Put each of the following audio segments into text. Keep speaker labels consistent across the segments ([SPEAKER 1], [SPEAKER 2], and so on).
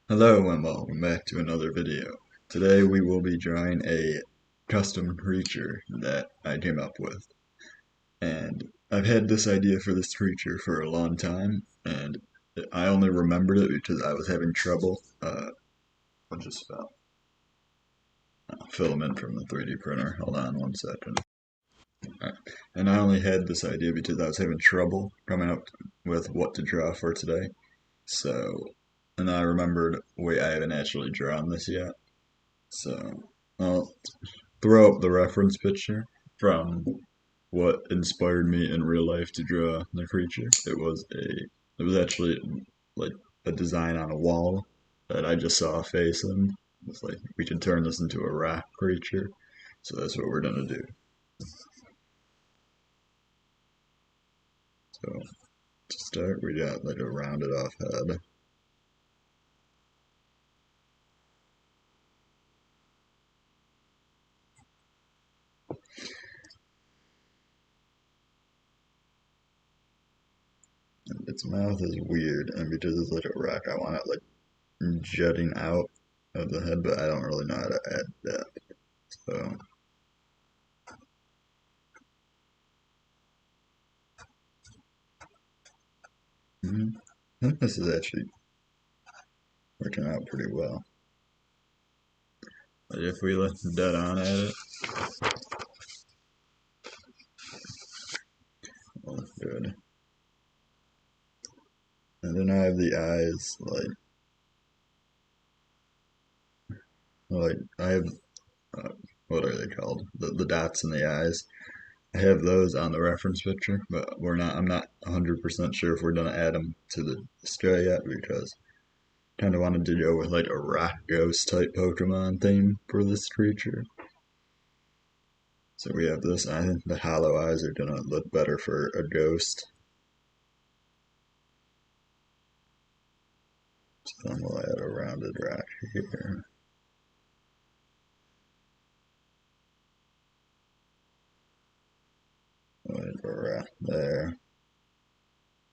[SPEAKER 1] Hello and welcome back to another video. Today we will be drawing a custom creature that I came up with. And I've had this idea for this creature for a long time, and I only remembered it because I was having trouble, what's it spell? Filament from the 3D printer. Hold on one second. Right. And I only had this idea because I was having trouble coming up with what to draw for today. So, and I remembered, wait, I haven't actually drawn this yet. So I'll throw up the reference picture from what inspired me in real life to draw the creature. It was actually like a design on a wall that I just saw a face in. It's like we can turn this into a rock creature. So that's what we're gonna do. So to start, we got like a rounded off head. Its mouth is weird, and because it's like a rock, I want it like jutting out of the head, but I don't really know how to add that. So I think this is actually working out pretty well. But if we look dead on at it, it'll look good. And then I have the eyes, like I have, uh, what are they called? The dots in the eyes. I have those on the reference picture, but I'm not 100% sure if we're gonna add them to the display yet because kind of wanted to go with like a rock ghost type Pokemon theme for this creature. So we have this. I think the hollow eyes are gonna look better for a ghost. So then we'll add a rounded rock here. We'll add a rock there.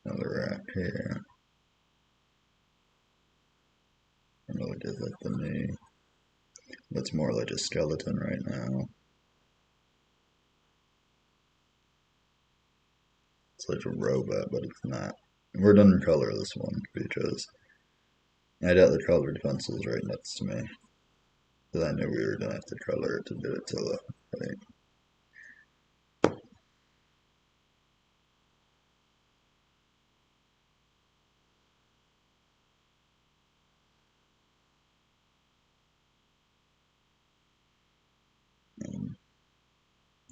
[SPEAKER 1] Another rock here. I'm gonna give it the knee. That's more like a skeleton right now. It's like a robot, but it's not. We're gonna color this one because I got the colored pencils right next to me. Because I knew we were gonna have to color it to do it to look right.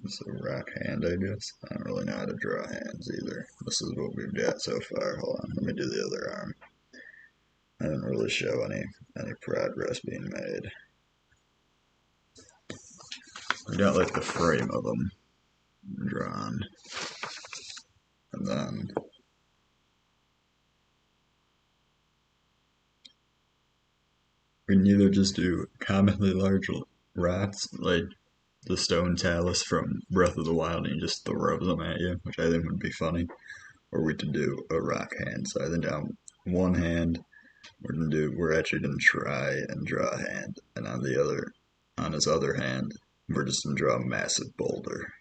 [SPEAKER 1] It's a rock hand, I guess. I don't really know how to draw hands either. This is what we've got so far. Hold on, let me do the other arm. I didn't really show any progress being made. I got like the frame of them drawn. And then we can either just do comically large rocks, like the stone talus from Breath of the Wild, and you just throw them at you, which I think would be funny. Or we could do a rock hand. So I think on one hand, we're actually gonna try and draw a hand, and on his other hand, we're just gonna draw a massive boulder.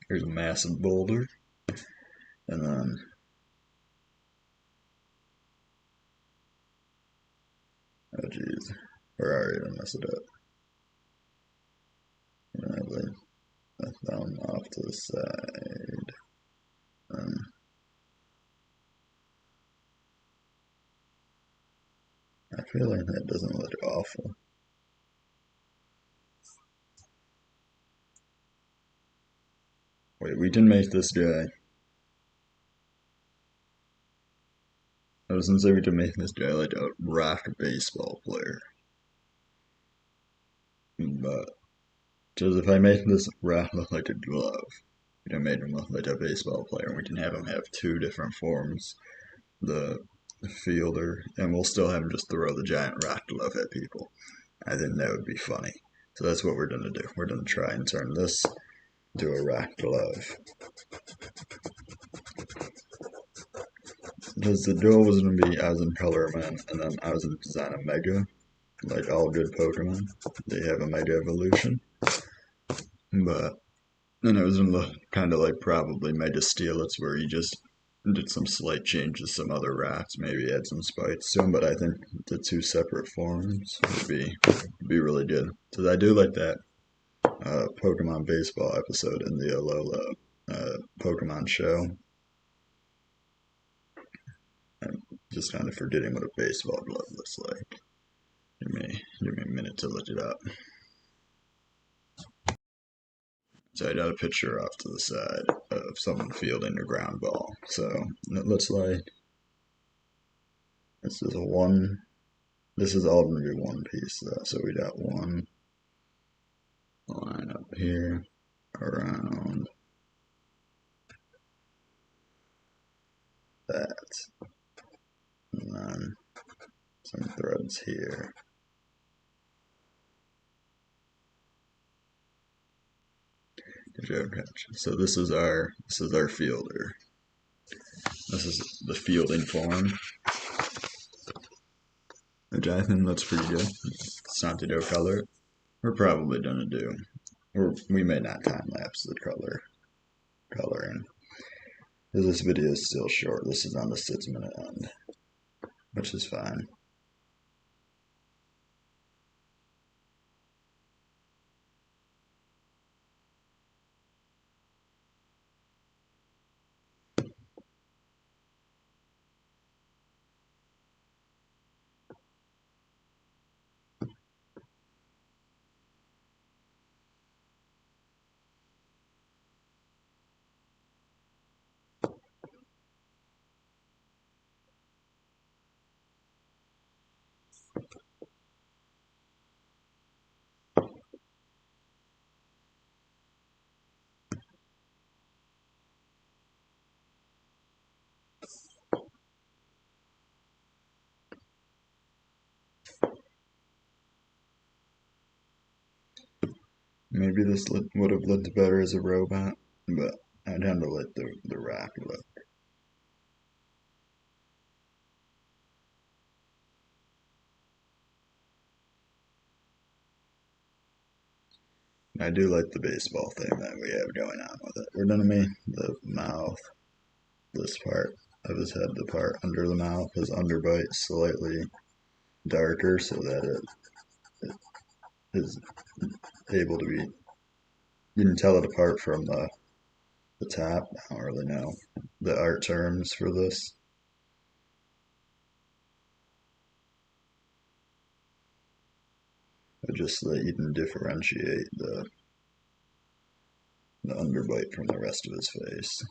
[SPEAKER 1] Here's a massive boulder, and then oh geez, we're already gonna mess it up. And I lay the thumb off to the side. Um, I feel like that doesn't look awful. Wait, we can make this guy. I was gonna say we can make this guy like a rock baseball player. But because if I make this rock look like a glove, we can make him look like a baseball player, and we can have him have two different forms. The fielder, and we'll still have him just throw the giant rock glove at people. I think that would be funny. So that's what we're gonna do. We're gonna try and turn this into a rock glove. Because the goal was gonna be I was in Color Man, and then I was gonna design a Mega, like all good Pokemon. They have a Mega Evolution. But then it was gonna look kind of like probably Mega Steelix, where you just did some slight changes, some other rocks, maybe add some spikes to them. But I think the two separate forms would be really good. So I do like that Pokemon baseball episode in the Alola Pokemon show. I'm just kind of forgetting what a baseball glove looks like. Give me a minute to look it up. So I got a picture off to the side of someone fielding a ground ball. So it looks like this is a one. This is all going to be one piece though. So we got one line up here around that, and then some threads here. Good catch. So this is our fielder. This is the fielding form, which I think looks pretty good. Santido color. We're probably gonna do, or we may not time lapse the coloring. Because this video is still short. This is on the 6-minute end, which is fine. Maybe this would have looked better as a robot, but I tend to like the rock look. I do like the baseball thing that we have going on with it. We're gonna make the mouth, this part of his head, the part under the mouth, his underbite slightly darker so that it is able to be, you can tell it apart from the top. I don't really know the art terms for this. But just so that you can differentiate the underbite from the rest of his face.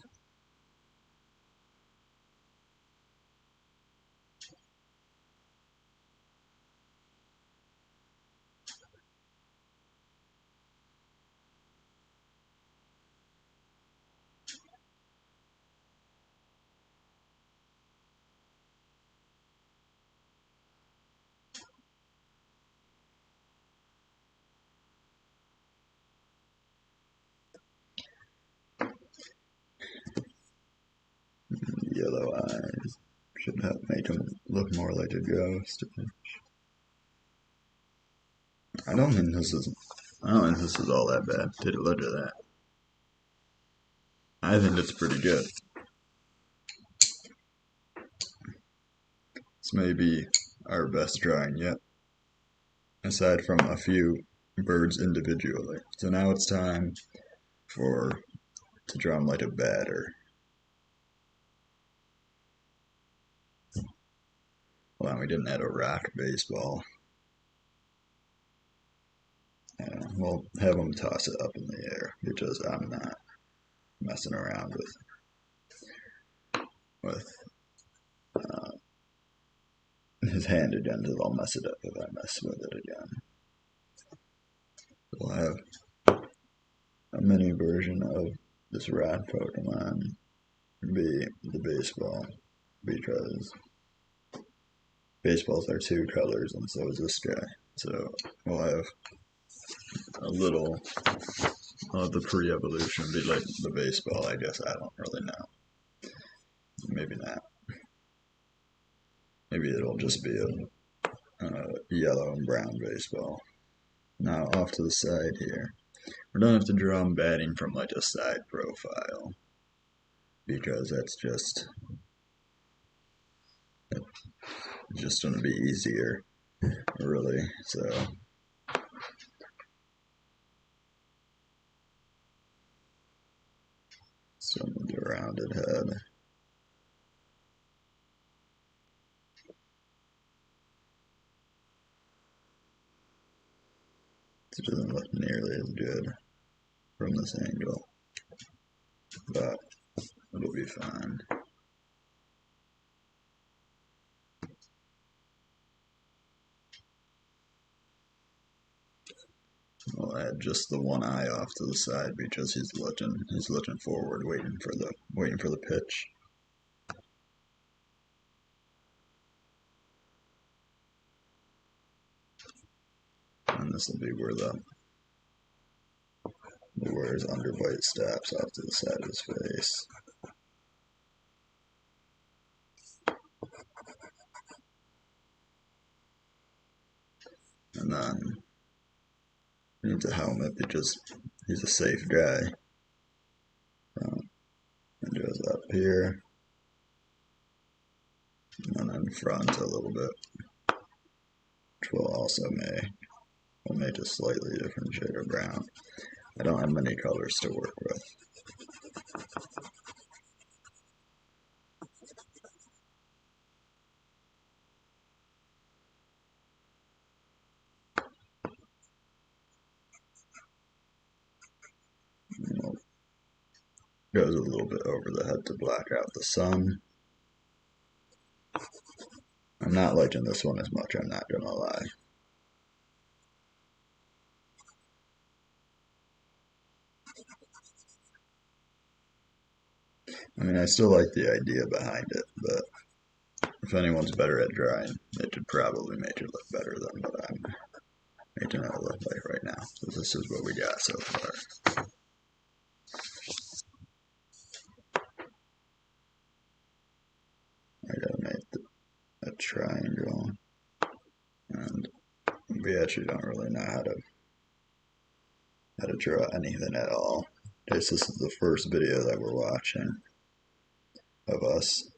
[SPEAKER 1] Yellow eyes should help make him look more like a ghost. I don't think this is. I don't think this is all that bad. Take a look at that. I think it's pretty good. This may be our best drawing yet, aside from a few birds individually. So now it's time to draw him like a batter. Well, we didn't add a rock baseball. We'll have him toss it up in the air because I'm not messing around with his hand again, because I'll mess it up if I mess with it again. We'll have a mini version of this rock Pokemon be the baseball, because baseballs are two colors and so is this guy. So we'll have a little of the pre-evolution be like the baseball, I guess. I don't really know. Maybe not. Maybe it'll just be a yellow and brown baseball. Now off to the side here. We're gonna have to draw him batting from like a side profile because that's just gonna be easier, really. So with the rounded head. It doesn't look nearly as good from this angle, but it'll be fine. We'll add just the one eye off to the side because he's looking forward, waiting for the pitch. And this will be where his underbite stops off to the side of his face. And then he needs a helmet because he's a safe guy. And goes up here. And then front a little bit. Which will also make a slightly different shade of brown. I don't have many colors to work with. Goes a little bit over the head to black out the sun. I'm not liking this one as much, I'm not gonna lie. I mean, I still like the idea behind it, but if anyone's better at drawing, they could probably make it look better than what I'm making it look like right now. So this is what we got so far. I gotta make a triangle, and we actually don't really know how to draw anything at all. This is the first video that we're watching of us.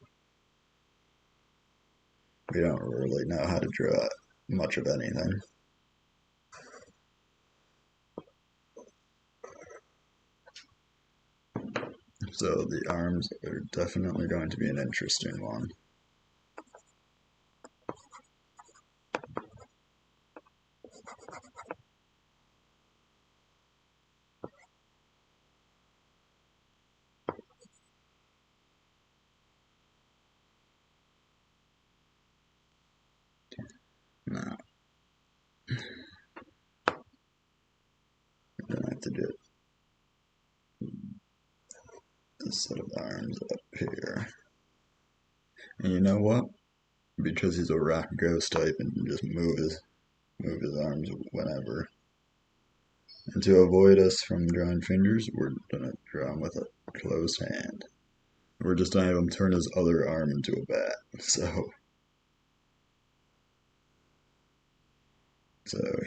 [SPEAKER 1] We don't really know how to draw much of anything. So the arms are definitely going to be an interesting one. Now, we're going to have to get this set of arms up here. And you know what? Because he's a rock ghost type and can just move his arms whenever. And to avoid us from drawing fingers, we're gonna draw him with a closed hand. We're just gonna have him turn his other arm into a bat. So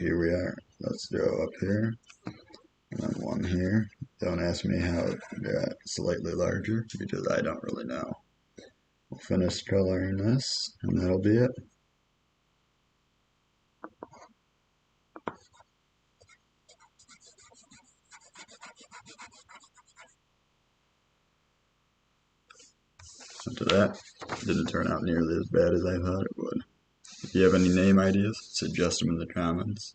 [SPEAKER 1] here we are. Let's draw up here. And then one here. Don't ask me how it got slightly larger because I don't really know. We'll finish coloring this, and that'll be it. After that, didn't turn out nearly as bad as I thought it would. If you have any name ideas, suggest them in the comments.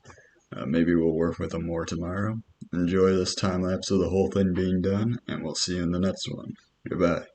[SPEAKER 1] Maybe we'll work with them more tomorrow. Enjoy this time lapse of the whole thing being done, and we'll see you in the next one. Goodbye.